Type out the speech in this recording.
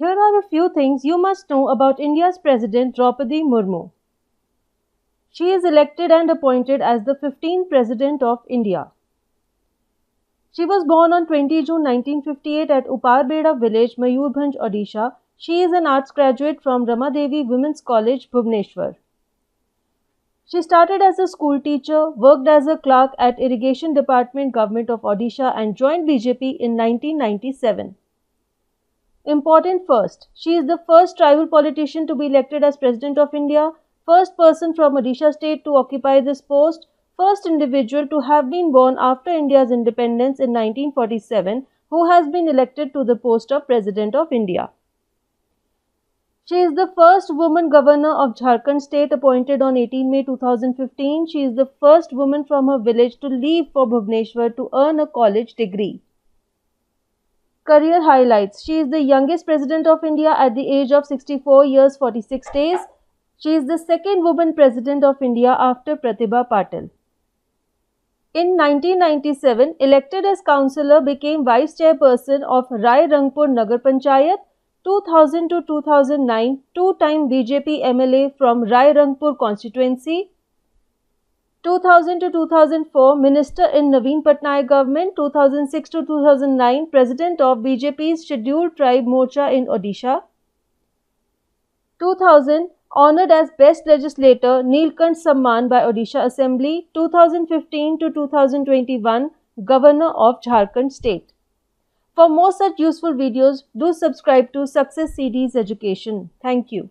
Here are a few things you must know about India's President Draupadi Murmu. She is elected and appointed as the 15th President of India. She was born on 20 June 1958 at Uparbeda village, Mayurbhanj, Odisha. She is an arts graduate from Ramadevi Women's College, Bhubaneswar. She started as a school teacher, worked as a clerk at Irrigation Department, Government of Odisha, and joined BJP in 1997. Important first, she is the first tribal politician to be elected as President of India, first person from Odisha state to occupy this post, first individual to have been born after India's independence in 1947 who has been elected to the post of President of India. She is the first woman Governor of Jharkhand state appointed on 18 May 2015. She is the first woman from her village to leave for Bhubaneswar to earn a college degree. Career highlights. She is the youngest President of India at the age of 64 years 46 days. She is the second woman President of India after Pratibha Patil. In 1997, elected as councillor, became Vice Chairperson of Rai Rangpur Nagar Panchayat. 2000 to 2009, two-time BJP MLA from Rai Rangpur constituency. 2000 to 2004, Minister in Naveen Patnaik government. 2006 to 2009, President of BJP's Scheduled Tribe Morcha in Odisha. 2000, honoured as Best Legislator Neelkant Samman by Odisha Assembly. 2015 to 2021, Governor of Jharkhand State. For more such useful videos, do subscribe to SuccessCDs Education. Thank you.